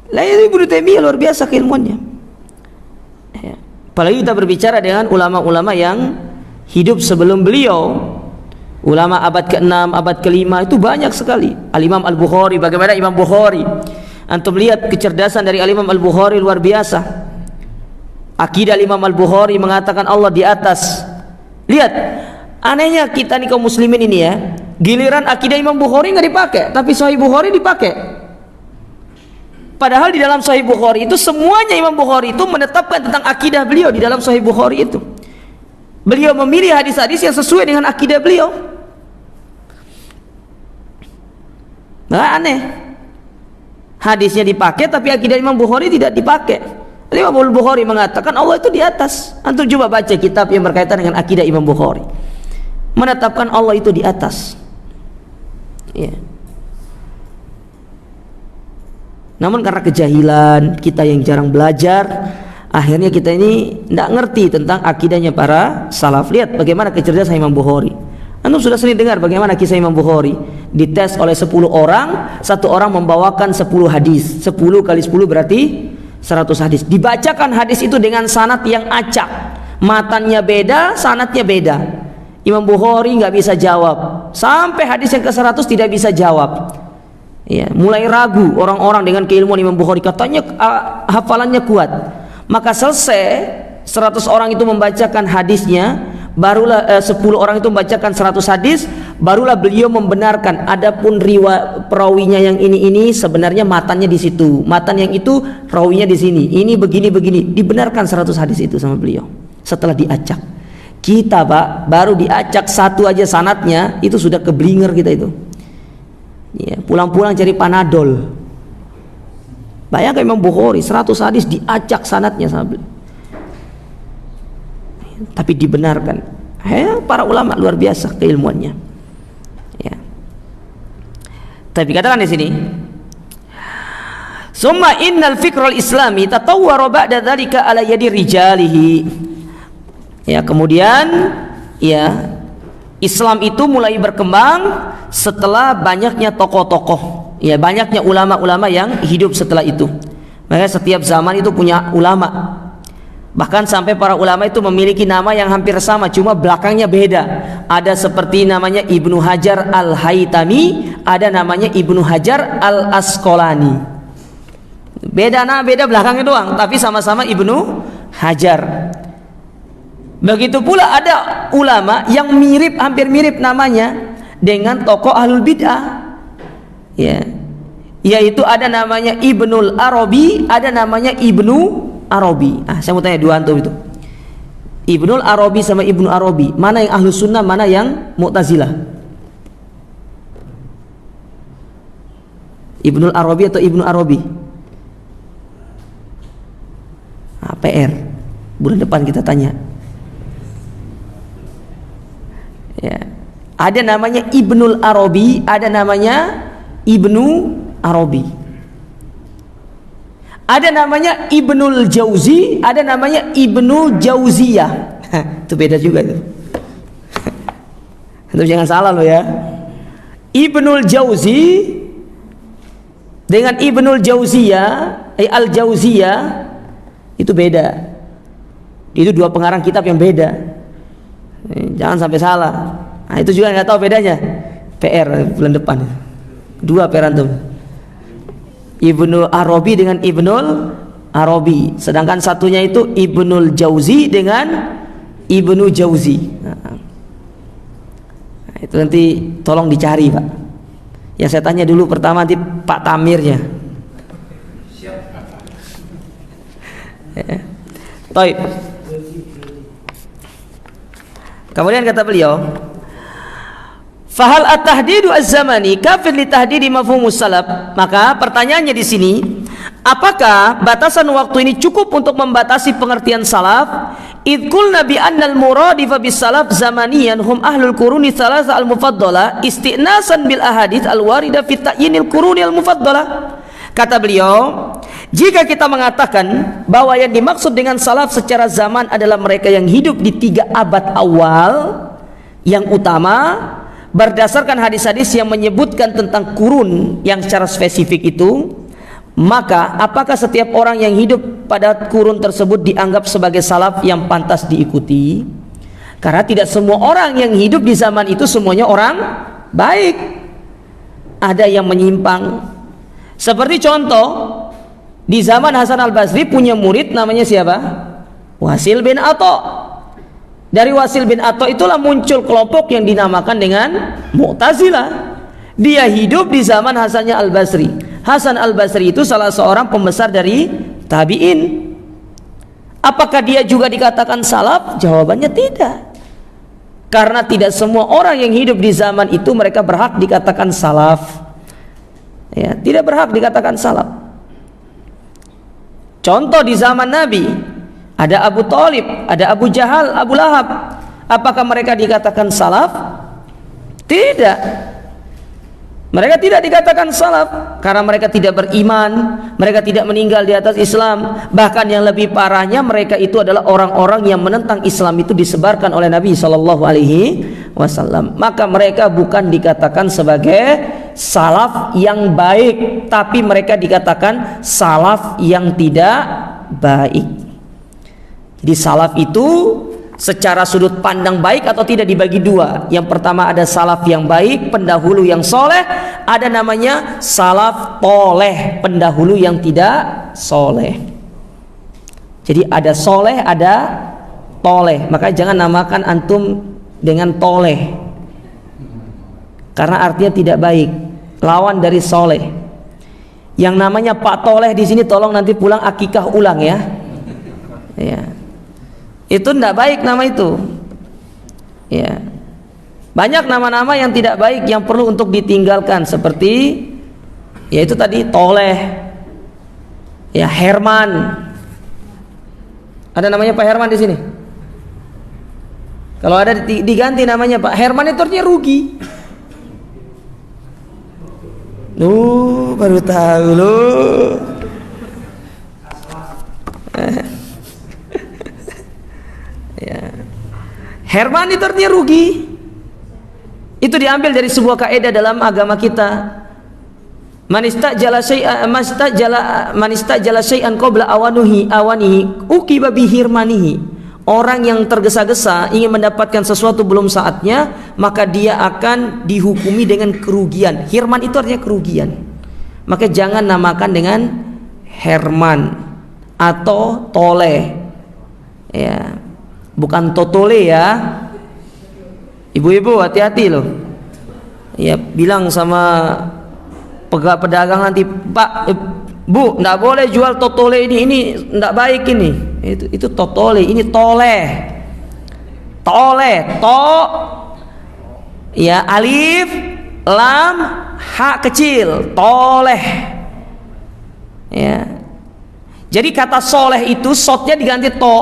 A: Lah itu Ibnu Taimiyah luar biasa keilmuannya. Ya. Apalagi kita berbicara dengan ulama-ulama yang hidup sebelum beliau, ulama abad ke-6, abad ke-5 itu banyak sekali. Al-Imam Al-Bukhari, bagaimana Imam Bukhari? Antum lihat kecerdasan dari Al-Imam Al-Bukhari luar biasa. Akidah Imam Al-Bukhari mengatakan Allah di atas. Lihat, anehnya kita nih kaum muslimin ini ya, giliran akidah Imam Bukhari nggak dipakai, tapi Sahih Bukhari dipakai. Padahal di dalam Sahih Bukhari itu semuanya Imam Bukhari itu menetapkan tentang akidah beliau di dalam Sahih Bukhari itu. Beliau memilih hadis-hadis yang sesuai dengan akidah beliau. Nah, aneh. Hadisnya dipakai tapi akidah Imam Bukhari tidak dipakai. Imam Bukhari mengatakan Allah itu di atas. Antum coba baca kitab yang berkaitan dengan akidah Imam Bukhari. Menetapkan Allah itu di atas. Ya. Namun karena kejahilan kita yang jarang belajar, akhirnya kita ini tidak ngerti tentang akidahnya para salaf. Lihat bagaimana kecerdasan Imam Bukhari. Antum sudah sering dengar bagaimana kisah Imam Bukhari. Dites oleh 10 orang, satu orang membawakan 10 hadis. 10 kali 10 berarti 100 hadis. Dibacakan hadis itu dengan sanad yang acak, matannya beda, sanadnya beda. Imam Bukhari nggak bisa jawab. Sampai hadis yang ke-100 tidak bisa jawab. Ya, mulai ragu orang-orang dengan keilmuan Imam Bukhari, katanya hafalannya kuat. Maka selesai 100 orang itu membacakan hadisnya, barulah 10 orang itu membacakan 100 hadis, barulah beliau membenarkan adapun riwayat perawinya yang ini sebenarnya matannya di situ, matan yang itu rawinya di sini, ini begini, dibenarkan 100 hadis itu sama beliau setelah diacak. Kita, Pak, baru diacak satu aja sanadnya itu sudah keblinger kita itu. Ya, pulang-pulang cari Panadol. Bayangkan Imam Bukhari 100 hadis diacak sanadnya sama beliau. Tapi dibenarkan. Para ulama luar biasa keilmuannya. Ya. Tapi katakan di sini, Summa innal fikral islami tatawwara ba'da dzalika ala yadi rijalihi. Ya, kemudian ya Islam itu mulai berkembang setelah banyaknya tokoh-tokoh, ya banyaknya ulama-ulama yang hidup setelah itu. Maka setiap zaman itu punya ulama. Bahkan sampai para ulama itu memiliki nama yang hampir sama, cuma belakangnya beda. Ada seperti namanya Ibnu Hajar Al-Haytami, ada namanya Ibnu Hajar Al-Asqalani. Beda belakangnya doang, tapi sama-sama Ibnu Hajar. Begitu pula ada ulama yang hampir mirip namanya dengan tokoh ahlul bid'ah, ya, yaitu ada namanya Ibnul Arabi, ada namanya Ibnu Arabi. Saya mau tanya dua antum itu, Ibnul Arabi sama Ibnu Arabi, mana yang ahlus sunnah, mana yang mu'tazilah? Ibnul Arabi atau Ibnu Arabi? PR bulan depan kita tanya. Ya. Ada namanya Ibnul Arabi, ada namanya Ibnu Arabi. Ada namanya Ibnul Jauzi, ada namanya Ibnu Jauziyah. Itu beda juga itu. Itu jangan salah loh ya. Ibnul Jauzi dengan Ibnul Jauziyah, Al-Jauziyah itu beda. Itu dua pengarang kitab yang beda. Jangan sampai salah. Nah, itu juga nggak tahu bedanya. PR bulan depan. Dua PR antum. Ibnu Arabi dengan Ibnul Arabi. Sedangkan satunya itu Ibnul Jauzi dengan Ibnu Jauzi. Nah, itu nanti tolong dicari, Pak. Ya saya tanya dulu pertama nanti Pak Tamirnya. Baik. Kemudian kata beliau, fahal at-tahdidu az-zamani kafir li tahdidi mafhumus salaf. Maka pertanyaannya di sini, apakah batasan waktu ini cukup untuk membatasi pengertian salaf? Idh qulna bi annal muradifa bis salaf zamaniyan hum ahlul quruni thalatha al-mufaddalah istinasan bil ahadits al-warida fi ta'yinil quruni al-mufaddalah. Kata beliau, jika kita mengatakan bahwa yang dimaksud dengan salaf secara zaman adalah mereka yang hidup di 3 abad awal yang utama, berdasarkan hadis-hadis yang menyebutkan tentang kurun yang secara spesifik itu, maka apakah setiap orang yang hidup pada kurun tersebut dianggap sebagai salaf yang pantas diikuti? Karena tidak semua orang yang hidup di zaman itu semuanya orang baik. Ada yang menyimpang. Seperti contoh, di zaman Hasan al-Basri punya murid namanya siapa? Wasil bin Atha. Dari Wasil bin Atha itulah muncul kelompok yang dinamakan dengan Mu'tazilah. Dia hidup di zaman Hasannya al-Basri. Hasan al-Basri itu salah seorang pembesar dari tabi'in. Apakah dia juga dikatakan salaf? Jawabannya tidak. Karena tidak semua orang yang hidup di zaman itu mereka berhak dikatakan salaf. Ya, tidak berhak dikatakan salaf. Contoh di zaman Nabi, ada Abu Thalib, ada Abu Jahal, Abu Lahab. Apakah mereka dikatakan salaf? Tidak. Mereka tidak dikatakan salaf karena mereka tidak beriman, mereka tidak meninggal di atas Islam. Bahkan yang lebih parahnya, mereka itu adalah orang-orang yang menentang Islam itu disebarkan oleh Nabi SAW. Maka mereka bukan dikatakan sebagai salaf yang baik, tapi mereka dikatakan salaf yang tidak baik. Jadi salaf itu secara sudut pandang baik atau tidak dibagi dua. Yang pertama ada salaf yang baik, pendahulu yang soleh. Ada namanya salaf toleh, pendahulu yang tidak soleh. Jadi ada soleh, ada toleh. Maka jangan namakan antum dengan toleh, karena artinya tidak baik, lawan dari soleh. Yang namanya Pak Toleh di sini tolong nanti pulang akikah ulang ya. Ya. Itu tidak baik nama itu. Ya. Banyak nama-nama yang tidak baik yang perlu untuk ditinggalkan, seperti yaitu tadi Toleh, ya Herman. Ada namanya Pak Herman di sini? Kalau ada diganti namanya Pak Herman itu artinya rugi. Baru tahu loh. Ya. Herman itu artinya rugi. Itu diambil dari sebuah kaidah dalam agama kita. Man istajala syai'an qabla awanihi uqiba bihirmanihi. Orang yang tergesa-gesa ingin mendapatkan sesuatu belum saatnya, maka dia akan dihukumi dengan kerugian. Hirman itu artinya kerugian. Maka jangan namakan dengan Herman atau Toleh. Ya. Bukan Totole ya. Ibu-ibu hati-hati loh. Ya, bilang sama pedagang nanti, Pak, Bu, enggak boleh jual Totole ini enggak baik ini. Itu Totole, ini Toleh. Toleh, to ya alif lam ha kecil, Toleh. Ya. Jadi kata soleh itu sotnya diganti to.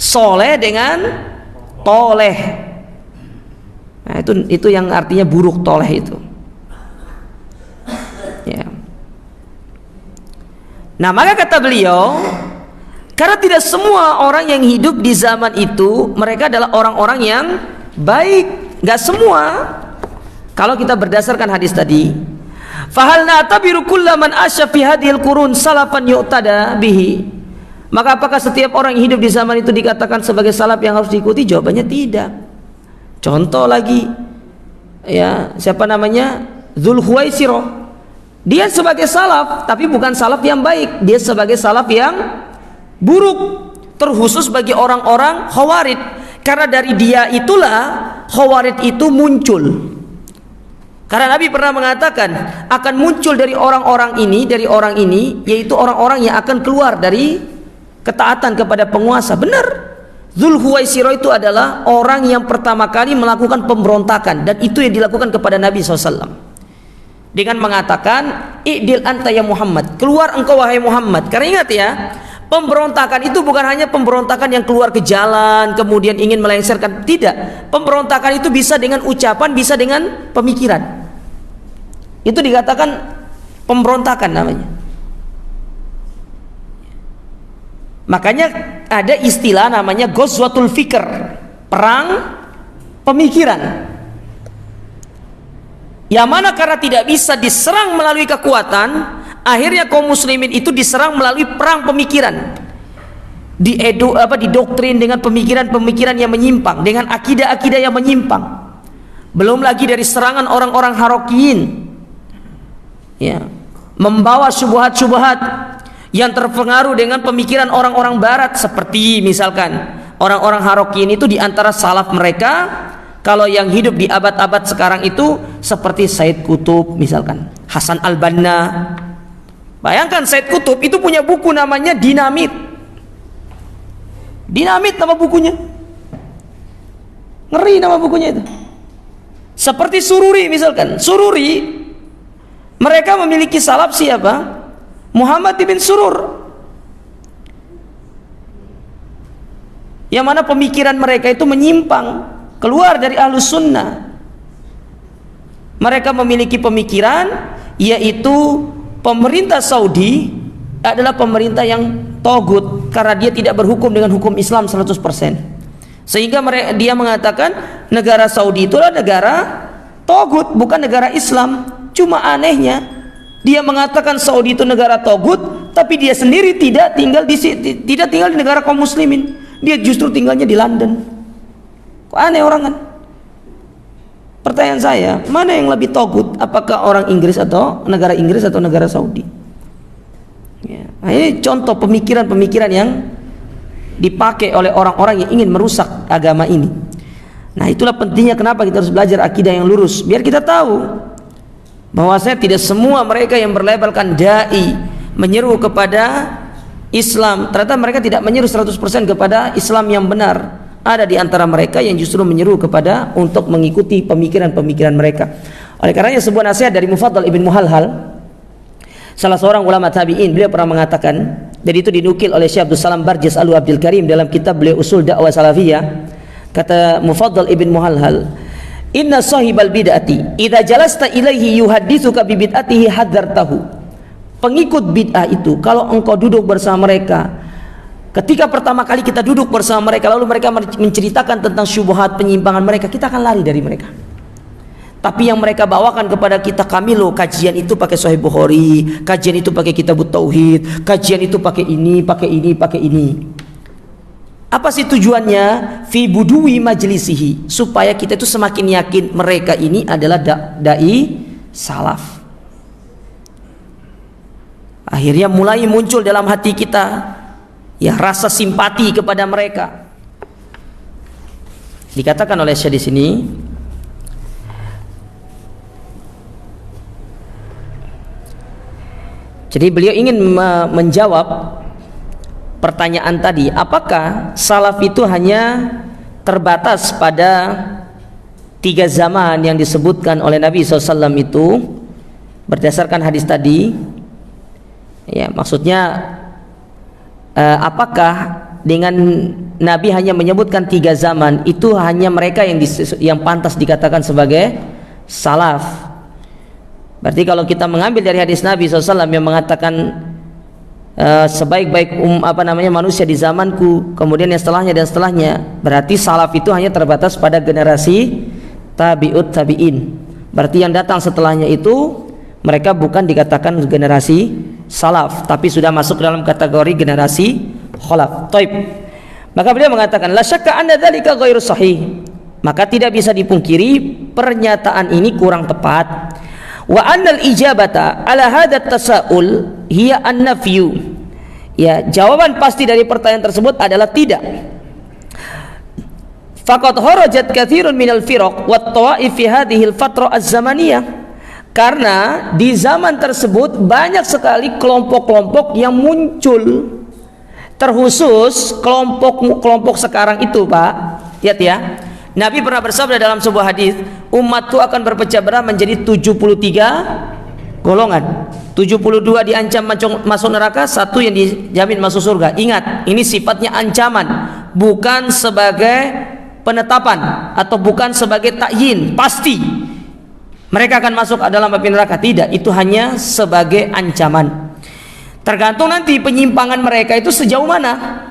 A: Soleh dengan toleh. Nah, itu yang artinya buruk, toleh itu. Ya. Nah, maka kata beliau, karena tidak semua orang yang hidup di zaman itu mereka adalah orang-orang yang baik, nggak semua. Kalau kita berdasarkan hadis tadi, fahal na'tabiru kullaman asya fi hadhil qurun salafan yu'tada bihi. Maka apakah setiap orang yang hidup di zaman itu dikatakan sebagai salaf yang harus diikuti? Jawabannya tidak. Contoh lagi, ya, siapa namanya? Dzulkhuwaisirah. Dia sebagai salaf, tapi bukan salaf yang baik. Dia sebagai salaf yang buruk, terkhusus bagi orang-orang Khawarij. Karena dari dia itulah Khawarij itu muncul. Karena Nabi pernah mengatakan akan muncul dari orang-orang ini, yaitu orang-orang yang akan keluar dari ketaatan kepada penguasa. Benar, Dzulkhuwaisirah itu adalah orang yang pertama kali melakukan pemberontakan, dan itu yang dilakukan kepada Nabi SAW dengan mengatakan i'dil anta ya Muhammad, keluar engkau wahai Muhammad. Karena ingat ya, pemberontakan itu bukan hanya pemberontakan yang keluar ke jalan kemudian ingin melengsarkan, tidak. Pemberontakan itu bisa dengan ucapan, bisa dengan pemikiran. Itu dikatakan pemberontakan namanya. Makanya ada istilah namanya Ghazwatul Fikr, perang pemikiran. Yang mana karena tidak bisa diserang melalui kekuatan, akhirnya kaum muslimin itu diserang melalui perang pemikiran. Didoktrin dengan pemikiran-pemikiran yang menyimpang, dengan akidah-akidah yang menyimpang. Belum lagi dari serangan orang-orang Harokiyin, ya, membawa syubhat-syubhat yang terpengaruh dengan pemikiran orang-orang barat. Seperti misalkan orang-orang Harokiyin itu diantara salaf mereka, kalau yang hidup di abad-abad sekarang itu seperti Said Qutb, misalkan Hasan al-Banna. Bayangkan Said Qutb itu punya buku namanya Dinamit. Dinamit nama bukunya. Ngeri nama bukunya itu. Seperti Sururi misalkan. Sururi, mereka memiliki salaf siapa? Muhammad ibn Surur, yang mana pemikiran mereka itu menyimpang, keluar dari Ahlus Sunnah. Mereka memiliki pemikiran yaitu pemerintah Saudi adalah pemerintah yang togut, karena dia tidak berhukum dengan hukum Islam 100%. Sehingga dia mengatakan negara Saudi itulah negara togut, bukan negara Islam. Cuma anehnya, dia mengatakan Saudi itu negara togut, tapi dia sendiri tidak tinggal di negara kaum muslimin. Dia justru tinggalnya di London. Kok aneh orang kan? Pertanyaan saya, mana yang lebih togut? Apakah orang Inggris atau negara Inggris atau negara Saudi? Ya. Nah, ini contoh pemikiran-pemikiran yang dipakai oleh orang-orang yang ingin merusak agama ini. Nah, itulah pentingnya kenapa kita harus belajar akidah yang lurus, biar kita tahu bahwasanya tidak semua mereka yang berlabelkan dai menyeru kepada Islam, ternyata mereka tidak menyeru 100% kepada Islam yang benar. Ada di antara mereka yang justru menyeru kepada untuk mengikuti pemikiran-pemikiran mereka. Oleh karenanya sebuah nasihat dari Mufaddal ibn Muhalhal, salah seorang ulama tabi'in, beliau pernah mengatakan, dan itu dinukil oleh Syekh Abdul Salam Barjis Alu Abdul Karim dalam kitab beliau Usul Dakwah Salafiyah. Kata Mufaddal ibn Muhalhal, inna sahibal bid'ati idza jalasta ilaihi yuhadditsuka bi bid'atihi hadzartahu pengikut bid'ah itu, kalau engkau duduk bersama mereka, ketika pertama kali kita duduk bersama mereka, lalu mereka menceritakan tentang syubhat penyimpangan mereka, kita akan lari dari mereka. Tapi yang mereka bawakan kepada kita, kami loh kajian itu pakai Sahih Bukhari, kajian itu pakai Kitabut Tauhid, kajian itu pakai ini, pakai ini, pakai ini. Apa sih tujuannya? Fi budui majlisihi, supaya kita itu semakin yakin mereka ini adalah dai salaf. Akhirnya mulai muncul dalam hati kita ya rasa simpati kepada mereka. Dikatakan oleh Syekh di sini, jadi beliau ingin menjawab pertanyaan tadi, apakah salaf itu hanya terbatas pada 3 zaman yang disebutkan oleh Nabi SAW itu berdasarkan hadis tadi? Ya, maksudnya apakah dengan Nabi hanya menyebutkan 3 zaman itu hanya mereka yang pantas dikatakan sebagai salaf? Berarti kalau kita mengambil dari hadis Nabi SAW yang mengatakan sebaik-baik manusia di zamanku, kemudian yang setelahnya dan setelahnya, berarti salaf itu hanya terbatas pada generasi tabi'ut tabi'in. Berarti yang datang setelahnya itu mereka bukan dikatakan generasi salaf, tapi sudah masuk dalam kategori generasi khalaf. Taib. Maka beliau mengatakan la syakka anna dzalika ghairu sahih. Maka tidak bisa dipungkiri pernyataan ini kurang tepat. Wa annal ijabata ala hadha tasaul hiya an-nafyu. Ya, jawaban pasti dari pertanyaan tersebut adalah tidak. Faqad kharajat katsirun minal firaq wat tawaif fi hadhihi al-fatrah az-zamaniyah. Karena di zaman tersebut banyak sekali kelompok-kelompok yang muncul, terkhusus kelompok sekarang itu, Pak. Lihat ya. Nabi pernah bersabda dalam sebuah hadis, umatku akan berpecah belah menjadi 73 golongan. 72 diancam masuk neraka, 1 yang dijamin masuk surga. Ingat, ini sifatnya ancaman, bukan sebagai penetapan atau bukan sebagai takyin pasti mereka akan masuk dalam api neraka. Tidak, itu hanya sebagai ancaman. Tergantung nanti penyimpangan mereka itu sejauh mana.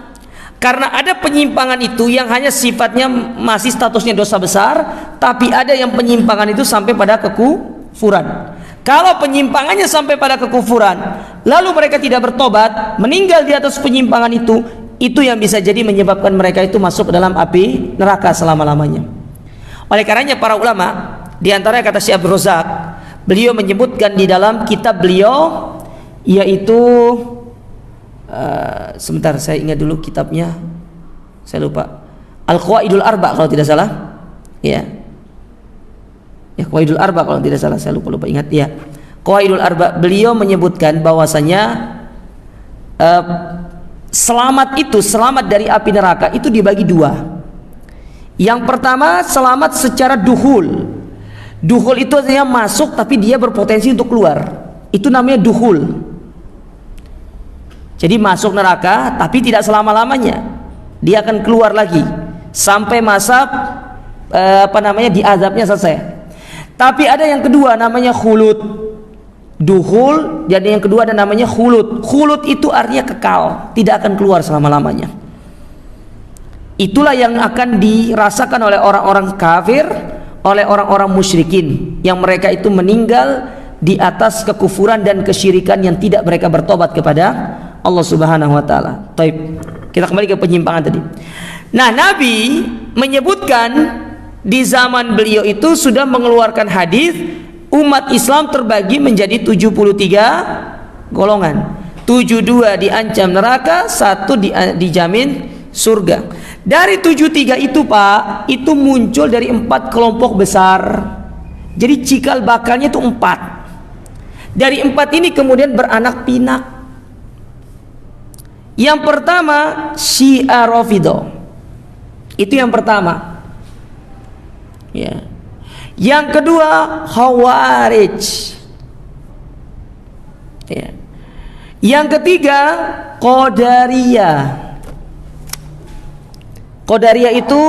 A: Karena ada penyimpangan itu yang hanya sifatnya masih statusnya dosa besar, tapi ada yang penyimpangan itu sampai pada kekufuran. Kalau penyimpangannya sampai pada kekufuran, lalu mereka tidak bertobat, meninggal di atas penyimpangan itu yang bisa jadi menyebabkan mereka itu masuk ke dalam api neraka selama-lamanya. Oleh karenanya para ulama, di antaranya kata Syekh Abdul Razak, beliau menyebutkan di dalam kitab beliau, yaitu sebentar saya ingat dulu kitabnya, saya lupa, Al-Qawaidul Arba kalau tidak salah, ya Qawaidul Arba kalau tidak salah, saya lupa ingat ya, Qawaidul Arba. Beliau menyebutkan bahwasanya selamat dari api neraka itu dibagi 2. Yang pertama, selamat secara duhul. Duhul itu artinya masuk tapi dia berpotensi untuk keluar, itu namanya duhul. Jadi masuk neraka tapi tidak selama-lamanya, dia akan keluar lagi sampai masa diazabnya selesai. Tapi ada yang kedua namanya khulud. Duhul, jadi yang kedua ada namanya khulud. Khulud itu artinya kekal, tidak akan keluar selama-lamanya. Itulah yang akan dirasakan oleh orang-orang kafir, oleh orang-orang musyrikin, yang mereka itu meninggal di atas kekufuran dan kesyirikan yang tidak mereka bertobat kepada Allah Subhanahu wa taala. Taib. Kita kembali ke penyimpangan tadi. Nah, Nabi menyebutkan di zaman beliau itu sudah mengeluarkan hadis umat Islam terbagi menjadi 73 golongan. 72 diancam neraka, 1 dijamin surga. Dari 73 itu, Pak, itu muncul dari 4 kelompok besar. Jadi cikal bakalnya itu 4. Dari 4 ini kemudian beranak pinak. Yang pertama Syiah Rafidhah. Itu yang pertama. Ya. Yang kedua Khawarij. Ya. Yang ketiga Qadariyah. Qadariyah itu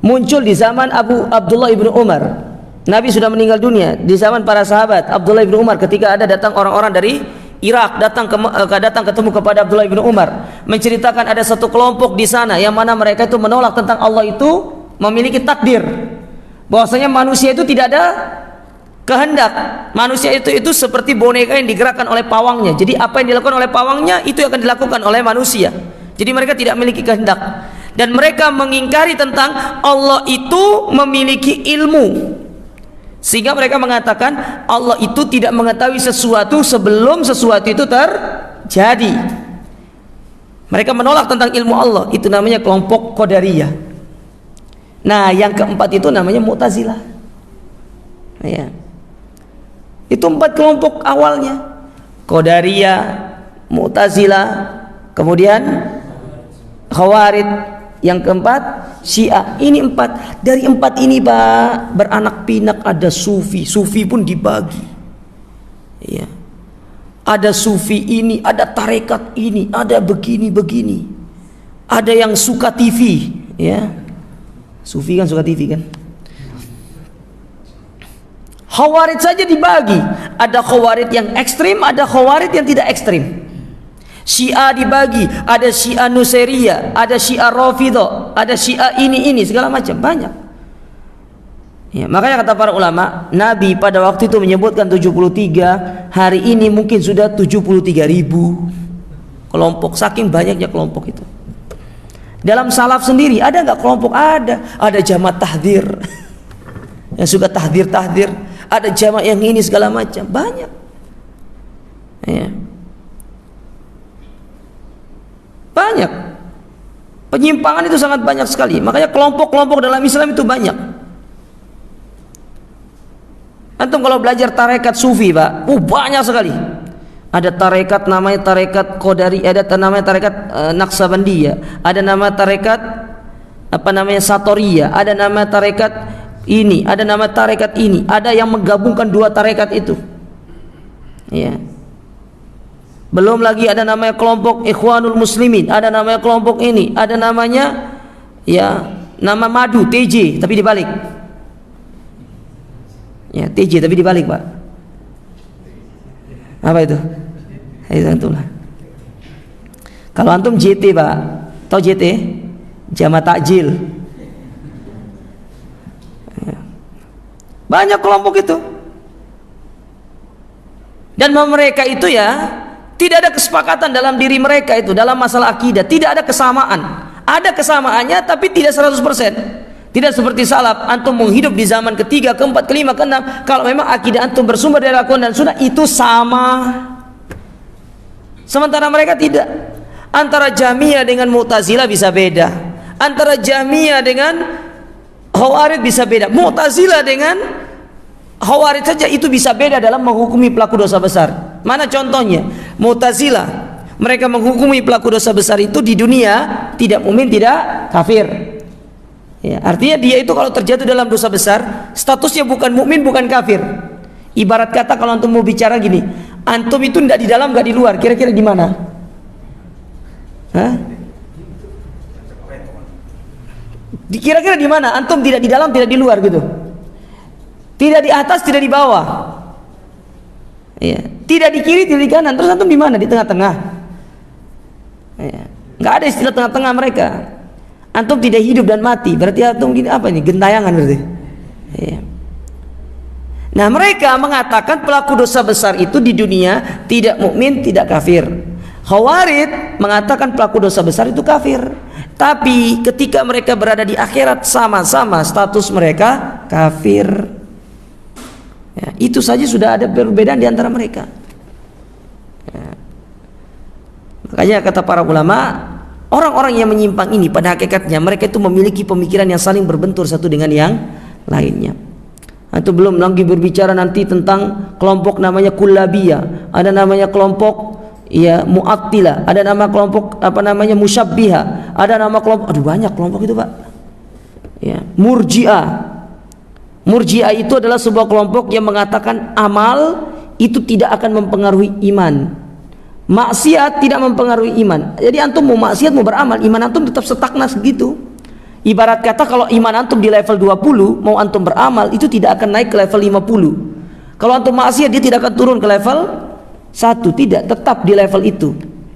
A: muncul di zaman Abdullah ibnu Umar. Nabi sudah meninggal dunia. Di zaman para sahabat, Abdullah ibnu Umar, ketika ada datang orang-orang dari Irak datang ketemu kepada Abdullah bin Umar, menceritakan ada satu kelompok di sana yang mana mereka itu menolak tentang Allah itu memiliki takdir, bahwasanya manusia itu tidak ada kehendak, manusia itu seperti boneka yang digerakkan oleh pawangnya. Jadi apa yang dilakukan oleh pawangnya itu akan dilakukan oleh manusia. Jadi mereka tidak memiliki kehendak, dan mereka mengingkari tentang Allah itu memiliki ilmu, sehingga mereka mengatakan Allah itu tidak mengetahui sesuatu sebelum sesuatu itu terjadi. Mereka menolak tentang ilmu Allah. Itu namanya kelompok Qadariyah. Nah, yang keempat itu namanya Mu'tazilah. Ya. Itu 4 kelompok awalnya: Qadariyah, Mu'tazilah, kemudian Khawarij, yang keempat Syiah. Ini 4. Dari 4 ini Pak, beranak pinak ada Sufi. Sufi pun dibagi. Ya. Ada Sufi ini, ada tarekat ini, ada begini-begini. Ada yang suka TV, ya. Sufi kan suka TV kan. Khawarij saja dibagi. Ada Khawarij yang ekstrim, ada Khawarij yang tidak ekstrim. Syiah dibagi, ada Syiah Nusairiyah, ada Syiah Rafidhah, ada Syiah ini segala macam, banyak. Ya, makanya kata para ulama, Nabi pada waktu itu menyebutkan 73, hari ini mungkin sudah 73.000 kelompok, saking banyaknya kelompok itu. Dalam salaf sendiri ada nggak kelompok? Ada jamaah tahdzir yang suka tahdzir, ada jamaah yang ini segala macam, banyak. Ya. Banyak penyimpangan, itu sangat banyak sekali. Makanya kelompok-kelompok dalam Islam itu banyak. Antum kalau belajar tarekat Sufi Pak, banyak sekali. Ada tarekat namanya tarekat Qadari, ada namanya tarekat Naqsabandiyah, ada nama tarekat Satoriyah, ada nama tarekat ini, ada nama tarekat ini, ada yang menggabungkan 2 tarekat itu. Ya. Belum lagi ada namanya kelompok Ikhwanul Muslimin, ada namanya kelompok ini, ada namanya nama Madu, TJ tapi dibalik. Ya, TJ tapi dibalik, Pak. Apa itu? Itu antum lah. Kalau antum JT, Pak. Tahu JT? Jamaah Takjil. Banyak kelompok itu. Dan mereka itu tidak ada kesepakatan dalam diri mereka itu dalam masalah akidah, tidak ada kesamaan. Ada kesamaannya tapi tidak 100%. Tidak seperti salaf, antum menghidup di zaman ketiga, keempat, kelima, keenam. Kalau memang akidah antum bersumber dari Al-Quran dan Sunnah, itu sama. Sementara mereka tidak. Antara Jahmiyah dengan Mu'tazilah bisa beda. Antara Jahmiyah dengan Khawarij bisa beda. Mu'tazilah dengan Khawarij saja itu bisa beda dalam menghukumi pelaku dosa besar. Mana contohnya? Mu'tazilah, mereka menghukumi pelaku dosa besar itu di dunia tidak mukmin, tidak kafir. Ya, artinya dia itu kalau terjatuh dalam dosa besar, statusnya bukan mukmin, bukan kafir. Ibarat kata kalau antum mau bicara gini, antum itu tidak di dalam, nggak di luar, kira-kira di mana? Hah? Kira-kira di mana? Antum tidak di dalam, tidak di luar gitu. Tidak di atas, tidak di bawah. Ya. Tidak di kiri, tidak di kanan. Terus antum di mana? Di tengah-tengah. Ya. Nggak ada istilah tengah-tengah mereka. Antum tidak hidup dan mati. Berarti antum gini apa ini? Gentayangan berarti. Ya. Nah, mereka mengatakan pelaku dosa besar itu di dunia tidak mukmin, tidak kafir. Khawarij mengatakan pelaku dosa besar itu kafir. Tapi ketika mereka berada di akhirat sama-sama status mereka kafir. Ya, itu saja sudah ada perbedaan di antara mereka. Ya. Makanya kata para ulama, orang-orang yang menyimpang ini pada hakikatnya mereka itu memiliki pemikiran yang saling berbentur satu dengan yang lainnya. Atau belum lagi berbicara nanti tentang kelompok namanya Kullabiyah, ada namanya kelompok Mu'attilah, ada nama kelompok Musyabbihah, ada nama kelompok, banyak kelompok itu, Pak. Ya, Murji'ah. Murji'ah itu adalah sebuah kelompok yang mengatakan amal itu tidak akan mempengaruhi iman. Maksiat tidak mempengaruhi iman. Jadi antum mau maksiat mau beramal, iman antum tetap stagnan segitu. Ibarat kata kalau iman antum di level 20, mau antum beramal itu tidak akan naik ke level 50. Kalau antum maksiat dia tidak akan turun ke level Satu, tidak tetap di level itu.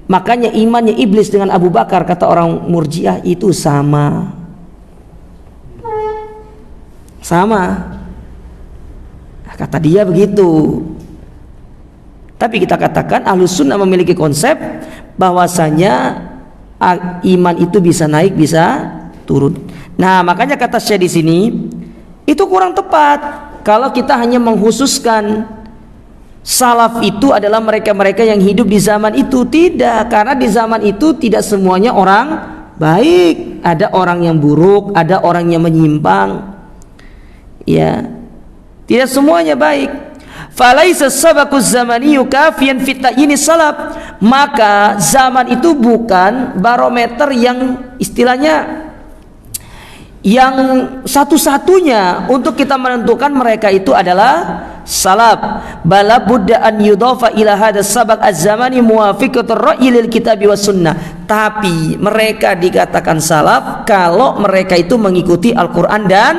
A: Makanya imannya iblis dengan Abu Bakar, kata orang Murji'ah, itu sama. Kata dia begitu. Tapi kita katakan Ahlus Sunnah memiliki konsep bahwasanya iman itu bisa naik, bisa turun. Nah, makanya kata Syekh di sini itu kurang tepat kalau kita hanya menghususkan salaf itu adalah mereka-mereka yang hidup di zaman itu. Tidak, karena di zaman itu tidak semuanya orang baik. Ada orang yang buruk, ada orang yang menyimpang. Ya, tidak semuanya baik. Falaisa sabaquz zamani kafiyan fi ta'yini salaf. Maka zaman itu bukan barometer yang istilahnya yang satu-satunya untuk kita menentukan mereka itu adalah salaf. Bala budda an yudhafa ila hadas sabaq az-zamani muwafiqatur ra'yi lil kitabi was sunnah. Tapi mereka dikatakan salaf kalau mereka itu mengikuti Al-Qur'an dan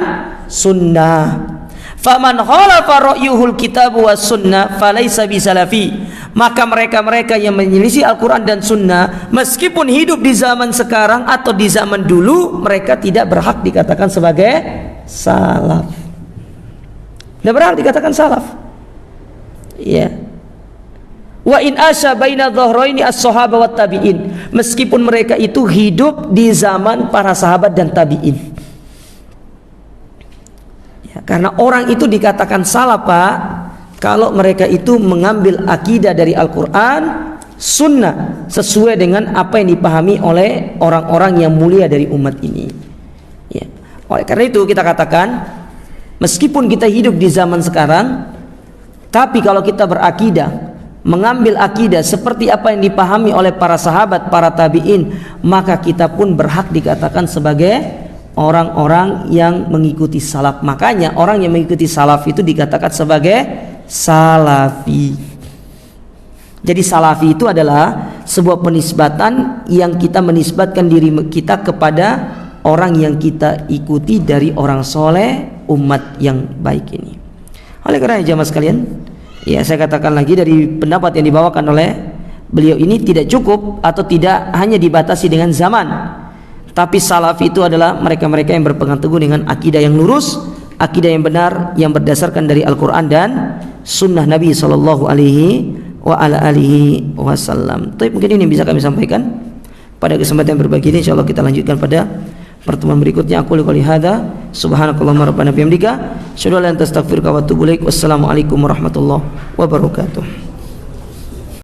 A: sunnah. Faman khalafa ra'yuhul kitab was sunnah falaysa bisalafi. Maka mereka-mereka yang menyelisih Al-Quran dan Sunnah, meskipun hidup di zaman sekarang atau di zaman dulu, mereka tidak berhak dikatakan sebagai salaf. Tidak berhak dikatakan salaf. Ya. Wa in asya baina dhahraini as-sahaba wat tabi'in. Meskipun mereka itu hidup di zaman para sahabat dan tabi'in. Karena orang itu dikatakan salaf, Pak, kalau mereka itu mengambil akidah dari Al-Quran, Sunnah, sesuai dengan apa yang dipahami oleh orang-orang yang mulia dari umat ini. Ya. Oleh karena itu kita katakan, meskipun kita hidup di zaman sekarang, tapi kalau kita berakidah, mengambil akidah seperti apa yang dipahami oleh para sahabat, para tabi'in, maka kita pun berhak dikatakan sebagai orang-orang yang mengikuti salaf. Makanya orang yang mengikuti salaf itu dikatakan sebagai salafi. Jadi salafi itu adalah sebuah penisbatan yang kita menisbatkan diri kita kepada orang yang kita ikuti dari orang soleh, umat yang baik ini. Oleh karena jamaah sekalian, ya saya katakan lagi, dari pendapat yang dibawakan oleh beliau ini tidak cukup atau tidak hanya dibatasi dengan zaman. Tapi salaf itu adalah mereka-mereka yang berpegang teguh dengan akidah yang lurus, akidah yang benar, yang berdasarkan dari Al-Quran dan Sunnah Nabi Sallallahu Alaihi Wasallam. Tapi mungkin ini bisa kami sampaikan pada kesempatan yang berbagi ini. InsyaAllah kita lanjutkan pada pertemuan berikutnya. Aku liqali hadza subhanakallahumma rabbana bihamdika asyhadu an la ilaha illa anta astaghfiruka wa atubu ilaik. Wassalamualaikum warahmatullahi wabarakatuh.